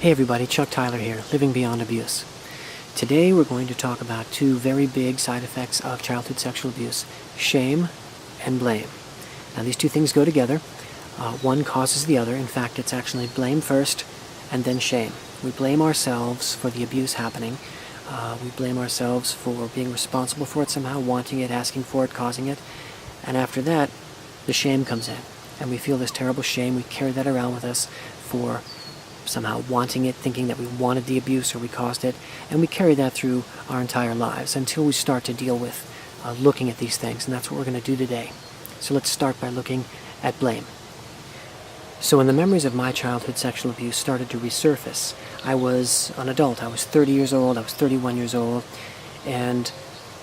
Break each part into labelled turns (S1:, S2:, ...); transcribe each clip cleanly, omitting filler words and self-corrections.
S1: Hey everybody, Chuck Tyler here, Living Beyond Abuse. Today we're going to talk about two very big side effects of childhood sexual abuse, shame and blame. Now these two things go together. One causes the other. In fact, it's actually blame first and then shame. We blame ourselves for the abuse happening. We blame ourselves for being responsible for it somehow, wanting it, asking for it, causing it. And after that, the shame comes in. And we feel this terrible shame. We carry that around with us for somehow wanting it, thinking that we wanted the abuse or we caused it, and we carry that through our entire lives until we start to deal with looking at these things, and that's what we're going to do today. So let's start by looking at blame. So when the memories of my childhood sexual abuse started to resurface, I was an adult. I was 30 years old, I was 31 years old, and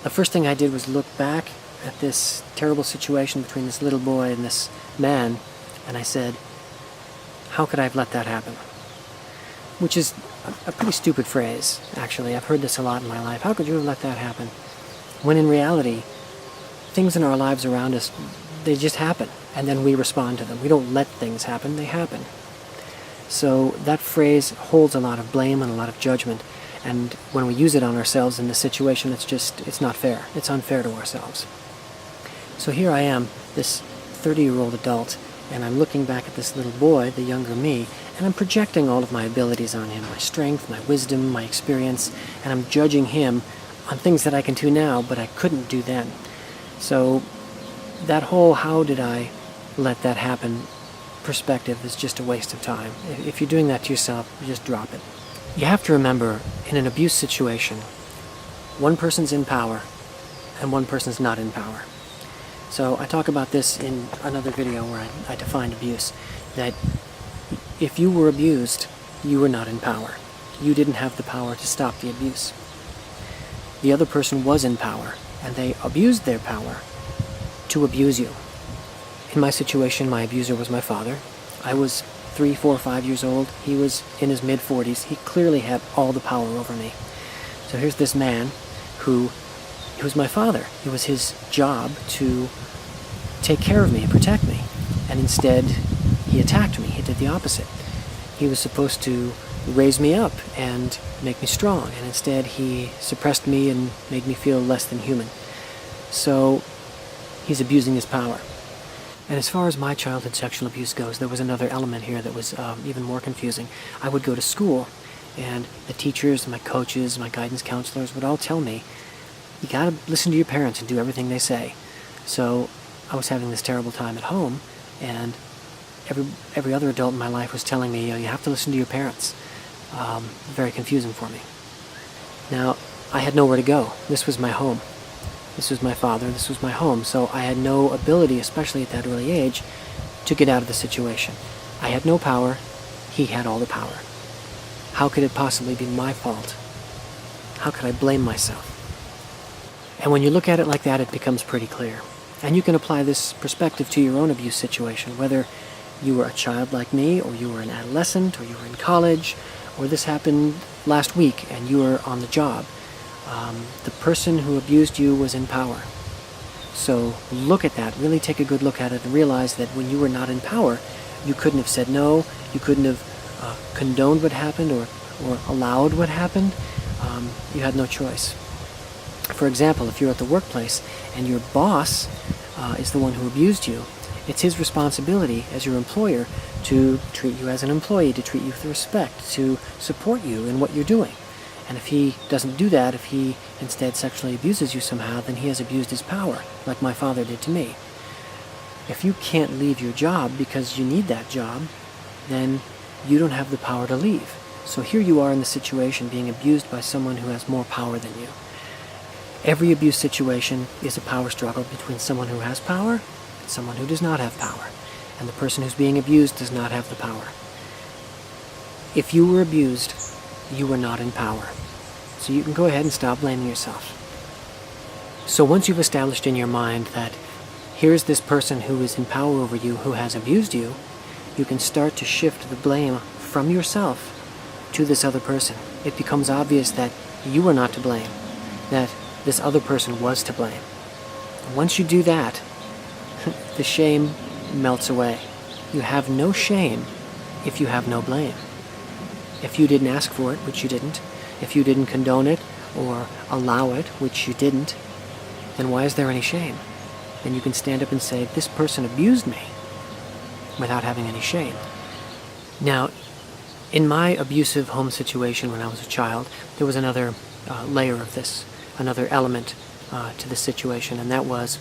S1: the first thing I did was look back at this terrible situation between this little boy and this man, and I said, how could I have let that happen? Which is a pretty stupid phrase, actually. I've heard this a lot in my life. How could you have let that happen? When in reality, things in our lives around us, they just happen, and then we respond to them. We don't let things happen, they happen. So that phrase holds a lot of blame and a lot of judgment, and when we use it on ourselves in this situation, it's not fair. It's unfair to ourselves. So here I am, this 30-year-old adult, and I'm looking back at this little boy, the younger me, and I'm projecting all of my abilities on him, my strength, my wisdom, my experience, and I'm judging him on things that I can do now, but I couldn't do then. So that whole how did I let that happen perspective is just a waste of time. If you're doing that to yourself, just drop it. You have to remember, in an abuse situation, one person's in power and one person's not in power. So I talk about this in another video where I defined abuse, that if you were abused, you were not in power. You didn't have the power to stop the abuse. The other person was in power, and they abused their power to abuse you. In my situation, my abuser was my father. I was 3, 4, 5 years old. He was in his mid-40s. He clearly had all the power over me. So here's this man who was my father. It was his job to take care of me and protect me. And instead, he attacked me. He did the opposite. He was supposed to raise me up and make me strong, and instead he suppressed me and made me feel less than human. So he's abusing his power. And as far as my childhood sexual abuse goes, there was another element here that was even more confusing. I would go to school, and the teachers, my coaches, my guidance counselors would all tell me, you gotta listen to your parents and do everything they say. So I was having this terrible time at home, and every other adult in my life was telling me, you have to listen to your parents. Very confusing for me. Now, I had nowhere to go. This was my home. This was my father. This was my home. So I had no ability, especially at that early age, to get out of the situation. I had no power. He had all the power. How could it possibly be my fault? How could I blame myself? And when you look at it like that, it becomes pretty clear. And you can apply this perspective to your own abuse situation, whether you were a child like me, or you were an adolescent, or you were in college, or this happened last week and you were on the job. The person who abused you was in power. So look at that, really take a good look at it, and realize that when you were not in power, you couldn't have said no, you couldn't have condoned what happened or allowed what happened. You had no choice. For example, if you're at the workplace and your boss is the one who abused you, it's his responsibility as your employer to treat you as an employee, to treat you with respect, to support you in what you're doing. And if he doesn't do that, if he instead sexually abuses you somehow, then he has abused his power, like my father did to me. If you can't leave your job because you need that job, then you don't have the power to leave. So here you are in the situation being abused by someone who has more power than you. Every abuse situation is a power struggle between someone who has power and someone who does not have power. And the person who's being abused does not have the power. If you were abused, you were not in power. So you can go ahead and stop blaming yourself. So once you've established in your mind that here's this person who is in power over you, who has abused you, you can start to shift the blame from yourself to this other person. It becomes obvious that you were not to blame, that this other person was to blame. Once you do that, the shame melts away. You have no shame if you have no blame. If you didn't ask for it, which you didn't, if you didn't condone it or allow it, which you didn't, then why is there any shame? Then you can stand up and say, this person abused me, without having any shame. Now, in my abusive home situation when I was a child, there was another layer of this, another element to this situation, and that was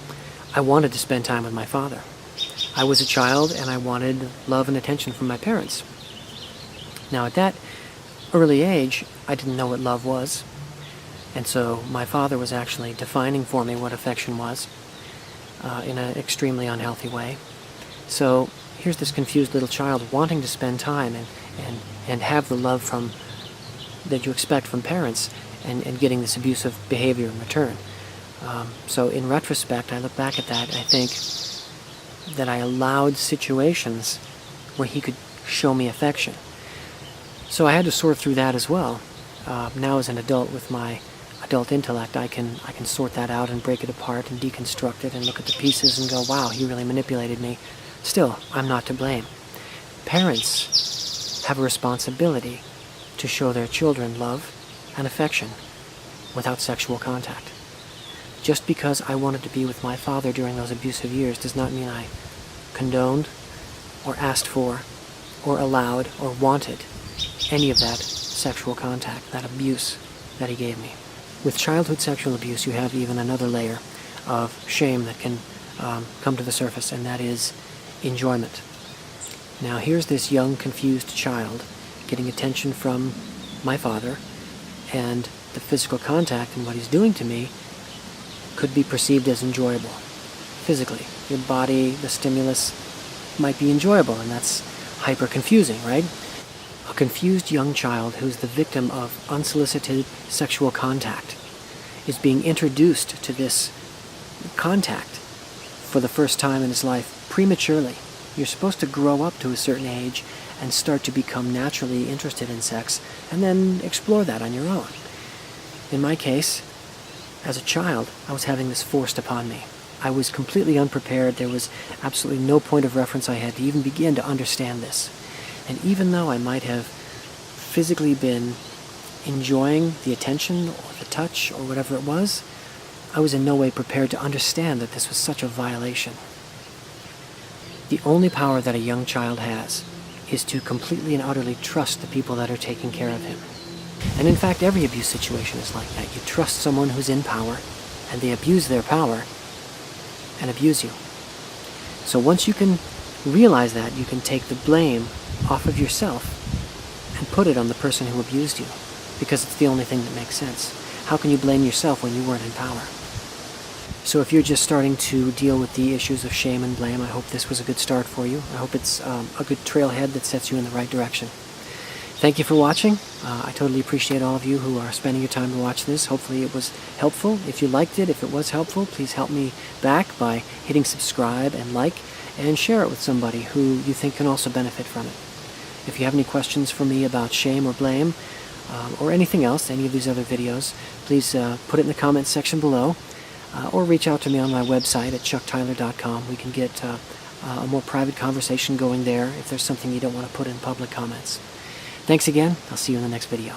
S1: I wanted to spend time with my father. I was a child and I wanted love and attention from my parents. Now, at that early age, I didn't know what love was, and so my father was actually defining for me what affection was in an extremely unhealthy way. So here's this confused little child wanting to spend time and have the love that you expect from parents, and getting this abusive behavior in return. So in retrospect, I look back at that and I think that I allowed situations where he could show me affection. So I had to sort through that as well. Now as an adult with my adult intellect, I can sort that out and break it apart and deconstruct it and look at the pieces and go, wow, he really manipulated me. Still, I'm not to blame. Parents have a responsibility to show their children love and affection without sexual contact. Just because I wanted to be with my father during those abusive years does not mean I condoned or asked for or allowed or wanted any of that sexual contact, that abuse that he gave me. With childhood sexual abuse, you have even another layer of shame that can come to the surface, and that is enjoyment. Now here's this young, confused child getting attention from my father, and the physical contact and what he's doing to me could be perceived as enjoyable. Physically, your body, the stimulus might be enjoyable, and that's hyper confusing, right? A confused young child who's the victim of unsolicited sexual contact is being introduced to this contact for the first time in his life prematurely. You're supposed to grow up to a certain age and start to become naturally interested in sex, and then explore that on your own. In my case, as a child, I was having this forced upon me. I was completely unprepared. There was absolutely no point of reference I had to even begin to understand this. And even though I might have physically been enjoying the attention or the touch or whatever it was, I was in no way prepared to understand that this was such a violation. The only power that a young child has is to completely and utterly trust the people that are taking care of him. And in fact, every abuse situation is like that. You trust someone who's in power, and they abuse their power and abuse you. So once you can realize that, you can take the blame off of yourself and put it on the person who abused you, because it's the only thing that makes sense. How can you blame yourself when you weren't in power? So if you're just starting to deal with the issues of shame and blame, I hope this was a good start for you. I hope it's a good trailhead that sets you in the right direction. Thank you for watching. I totally appreciate all of you who are spending your time to watch this. Hopefully it was helpful. If you liked it, if it was helpful, please help me back by hitting subscribe and like, and share it with somebody who you think can also benefit from it. If you have any questions for me about shame or blame, or anything else, any of these other videos, please put it in the comments section below, or reach out to me on my website at chucktyler.com. We can get a more private conversation going there if there's something you don't want to put in public comments. Thanks again. I'll see you in the next video.